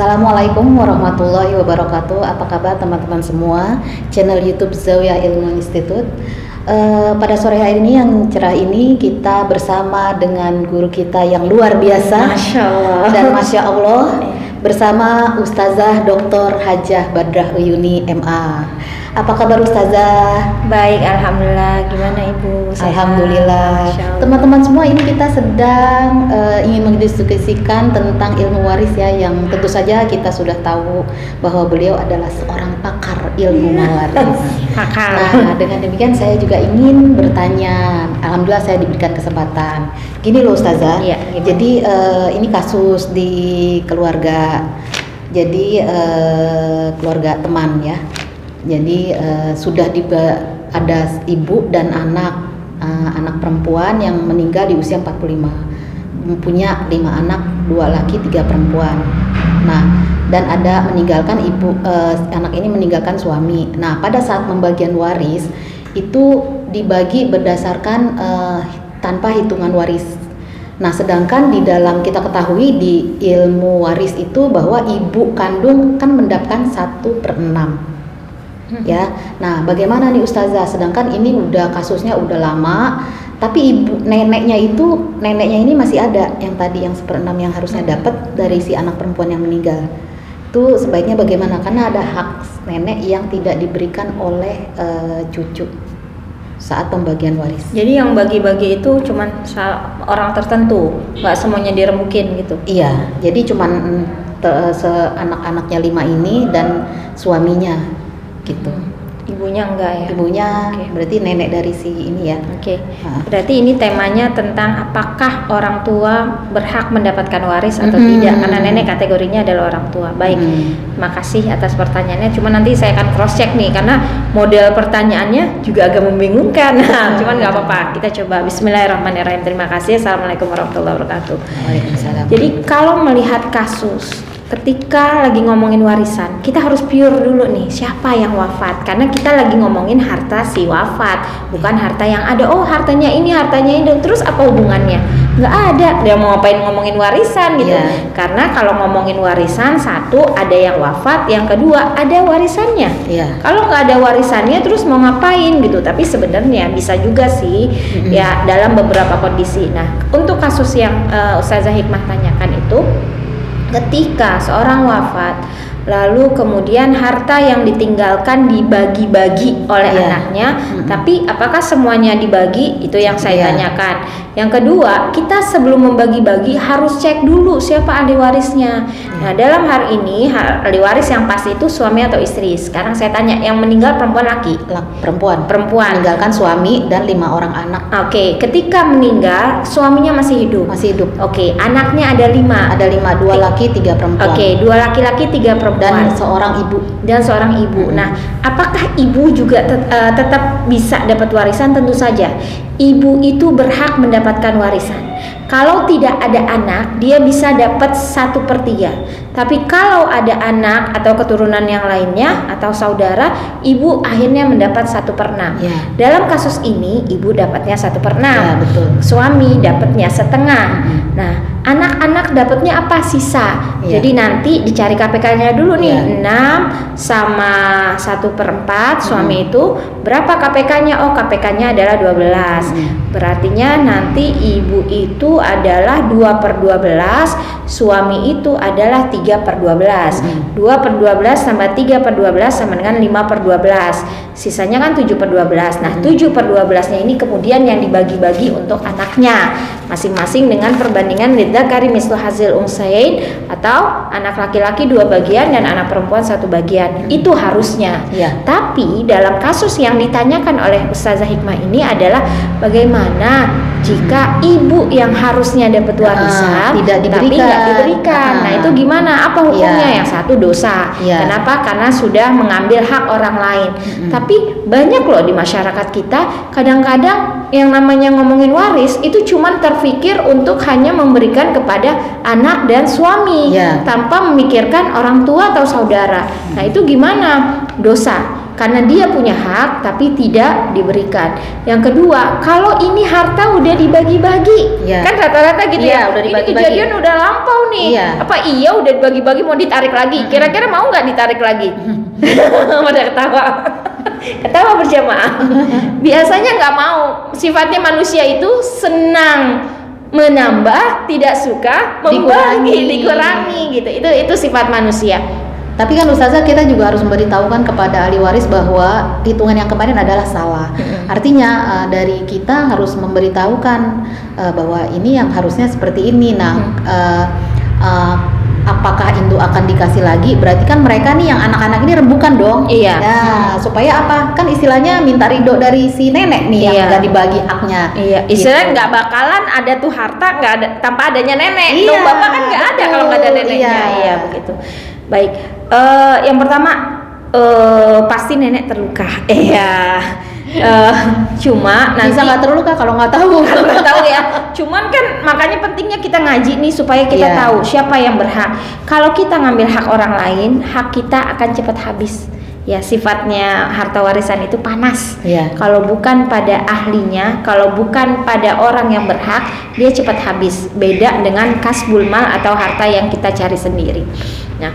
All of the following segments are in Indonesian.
Assalamualaikum warahmatullahi wabarakatuh. Apa kabar teman-teman semua? Channel YouTube Zawiyah Ilmu Institute. Pada sore hari ini yang cerah ini kita bersama dengan guru kita yang luar biasa. Masya Allah. Dan Masya Allah bersama Ustazah Dr. Hajah Badrah Uyuni MA. Apa kabar Ustazah? Baik, alhamdulillah. Gimana Ibu? Sehat? Alhamdulillah. Teman-teman semua, ini kita sedang ingin mendiskusikan tentang ilmu waris ya, yang tentu saja kita sudah tahu bahwa beliau adalah seorang pakar ilmu waris. Pakar. Nah, dengan demikian saya juga ingin bertanya. Alhamdulillah saya diberikan kesempatan. Gini loh Ustazah. Iya, gimana? Jadi ini kasus di keluarga. Jadi keluarga teman ya. Jadi sudah ada ibu dan anak perempuan yang meninggal di usia 45, mempunyai 5 anak, 2 laki 3 perempuan. Nah, dan ada meninggalkan anak ini meninggalkan suami. Nah, pada saat pembagian waris itu dibagi berdasarkan tanpa hitungan waris. Nah, sedangkan di dalam kita ketahui di ilmu waris itu bahwa ibu kandung kan mendapatkan 1/6. Ya, nah bagaimana nih Ustazah? Sedangkan ini udah kasusnya udah lama, tapi neneknya ini masih ada yang tadi yang 1/6 yang harusnya dapat dari si anak perempuan yang meninggal. Itu sebaiknya bagaimana? Karena ada hak nenek yang tidak diberikan oleh cucu saat pembagian waris. Jadi yang bagi-bagi itu cuman orang tertentu, nggak semuanya diremukin gitu? Iya, jadi cuman anak-anaknya 5 ini dan suaminya gitu. Ibunya enggak ya? Ibunya Okay. berarti nenek dari si ini ya. Oke. Berarti ini temanya tentang apakah orang tua berhak mendapatkan waris atau tidak? Karena nenek kategorinya adalah orang tua. Baik. Makasih atas pertanyaannya. Cuma nanti saya akan cross check nih karena model pertanyaannya juga agak membingungkan. Cuman nggak apa-apa. Kita coba. Bismillahirrahmanirrahim. Terima kasih. Assalamualaikum warahmatullahi wabarakatuh. Waalaikumsalam. Jadi kalau melihat kasus ketika lagi ngomongin warisan, kita harus pure dulu nih, siapa yang wafat? Karena kita lagi ngomongin harta si wafat, bukan harta yang ada. Oh, hartanya ini, terus apa hubungannya? Nggak ada. Dia mau ngapain ngomongin warisan gitu? Yeah. Karena kalau ngomongin warisan, satu ada yang wafat, yang kedua ada warisannya. Yeah. Kalau nggak ada warisannya, terus mau ngapain gitu? Tapi sebenarnya bisa juga sih, ya dalam beberapa kondisi. Nah, untuk kasus yang Ustazah Hikmah tanyakan itu, ketika seorang wafat lalu kemudian harta yang ditinggalkan dibagi-bagi oleh anaknya, tapi apakah semuanya dibagi? Itu yang saya tanyakan. Yang kedua, kita sebelum membagi-bagi harus cek dulu siapa ahli warisnya. Nah, dalam hari ini ahli waris yang pasti itu suami atau istri. Sekarang saya tanya, yang meninggal perempuan laki? Perempuan. Meninggalkan suami dan 5 orang anak. Oke, ketika meninggal suaminya masih hidup. Masih hidup. Oke, anaknya ada 5. Ada 5, 2 laki 3 perempuan. Oke, 2 laki-laki 3 perempuan. Dan seorang ibu. Nah, apakah ibu juga tetap bisa dapat warisan? Tentu saja. Ibu itu berhak mendapatkan warisan. Kalau tidak ada anak, dia bisa dapat 1/3. Tapi kalau ada anak atau keturunan yang lainnya atau saudara, ibu akhirnya mendapat 1/6. Ya. Dalam kasus ini, ibu dapatnya 1/6. Ya, betul. Suami dapatnya setengah. Nah, anak-anak dapatnya apa? Sisa. Ya. Jadi nanti dicari KPK-nya dulu nih. 6 sama 1/4 suami itu berapa KPK-nya? Oh, KPK-nya adalah 12. Berartinya nanti ibu itu adalah 2/12, suami itu adalah 3/12. 2/12 tambah 3/12 sama dengan 5/12. Sisanya kan 7/12. Nah, 7/12-nya ini kemudian yang dibagi-bagi untuk anaknya masing-masing dengan perbandingan lidzakari mislu hadzil unsayain, atau anak laki-laki 2 bagian dan anak perempuan 1 bagian. Itu harusnya. Ya. Tapi dalam kasus yang ditanyakan oleh Ustazah Hikmah ini adalah bagaimana jika ibu yang harusnya dapat warisan tidak diberikan. tapi nggak diberikan. Nah, itu gimana? Apa hukumnya? Yang satu dosa. Kenapa? Karena sudah mengambil hak orang lain. Tapi banyak loh di masyarakat kita, kadang-kadang yang namanya ngomongin waris itu cuman terfikir untuk hanya memberikan kepada anak dan suami tanpa memikirkan orang tua atau saudara. Nah, itu gimana? Dosa. karena dia punya hak tapi tidak diberikan. Yang kedua, kalau ini harta udah dibagi-bagi, Iya. kan rata-rata gitu Iya, ya. udah Ini dibagi-bagi. kejadian udah lampau nih. Iya. Apa iya udah dibagi-bagi mau ditarik lagi? Kira-kira mau nggak ditarik lagi? Pada ketawa. Ketawa berjamaah. Biasanya nggak mau. Sifatnya manusia itu senang menambah, tidak suka membagi, dikurangi gitu. Itu sifat manusia. Tapi kan Ustazah, kita juga harus memberitahukan kepada ahli waris bahwa hitungan yang kemarin adalah salah. Artinya dari kita harus memberitahukan bahwa ini yang harusnya seperti ini. Nah, apakah induk akan dikasih lagi? Berarti kan mereka nih yang anak-anak ini rembukan dong. Iya. Nah, supaya apa? Kan istilahnya minta ridho dari si nenek nih yang nggak dibagi haknya. Iya, istilahnya nggak bakalan ada tuh harta nggak ada tanpa adanya nenek. Iya, Dong bapak kan nggak ada kalau nggak ada neneknya. Iya, begitu. Baik, yang pertama pasti nenek terluka. Iya. Cuma nanti Bisa nggak terluka kalau nggak tahu. nggak tahu ya. Cuman kan makanya pentingnya kita ngaji nih supaya kita Iya. tahu siapa yang berhak. Kalau kita ngambil hak orang lain, hak kita akan cepat habis. Ya, sifatnya harta warisan itu panas. Iya. Kalau bukan pada ahlinya, kalau bukan pada orang yang berhak, dia cepat habis. Beda dengan kasbul mal atau harta yang kita cari sendiri. Nah,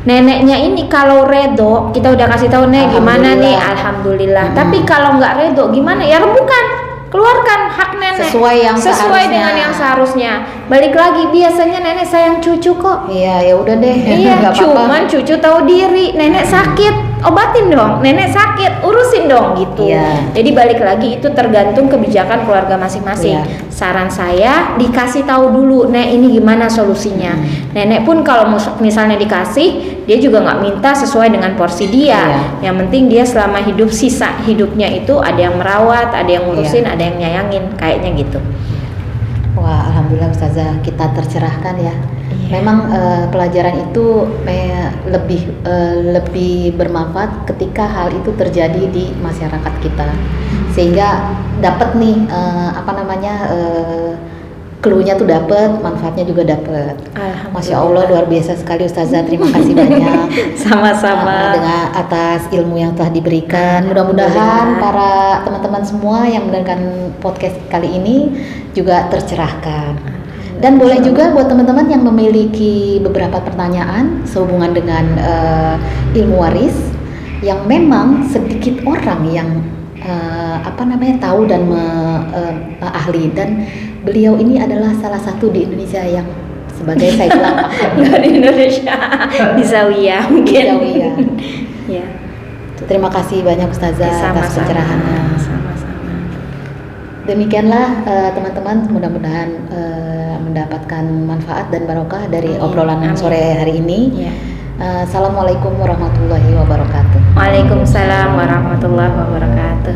neneknya ini kalau redo, kita udah kasih tahu nek gimana nih, alhamdulillah. Tapi kalau nggak redo gimana? Ya rembukan, keluarkan hak nenek Sesuai yang sesuai seharusnya. dengan yang seharusnya. Balik lagi, biasanya nenek sayang cucu kok. Iya, ya udah deh. Iya, Nggak apa-apa. cuman cucu tahu diri. Nenek sakit, obatin dong. Nenek sakit, urusin dong gitu. Iya. Jadi balik lagi itu tergantung kebijakan keluarga masing-masing. Iya. Saran saya dikasih tahu dulu, Nek ini gimana solusinya. Nenek pun kalau misalnya dikasih, dia juga nggak minta sesuai dengan porsi dia. Iya. Yang penting dia selama hidup sisa hidupnya itu ada yang merawat, ada yang ngurusin, ada yang nyayangin, kayaknya gitu. Wah, alhamdulillah Ustazah, kita tercerahkan ya. Iya. Memang pelajaran itu lebih bermanfaat ketika hal itu terjadi di masyarakat kita, sehingga dapat nih clue-nya tuh dapat, manfaatnya juga dapat. Masya Allah, luar biasa sekali Ustazah. Terima kasih banyak. Sama-sama. Dengan atas ilmu yang telah diberikan. Mudah-mudahan para teman-teman semua yang mendengarkan podcast kali ini juga tercerahkan. Dan boleh juga buat teman-teman yang memiliki beberapa pertanyaan sehubungan dengan ilmu waris yang memang sedikit orang yang tahu dan ahli, dan beliau ini adalah salah satu di Indonesia yang sebagai saya bilang Dari Indonesia di Zawiyah mungkin. Zawiyah. Ya. Terima kasih banyak Ustazah atas pencerahannya. Sama-sama. Demikianlah teman-teman, mudah-mudahan mendapatkan manfaat dan barokah dari obrolan sore hari ini. Ya. Assalamualaikum warahmatullahi wabarakatuh. Waalaikumsalam warahmatullahi wabarakatuh.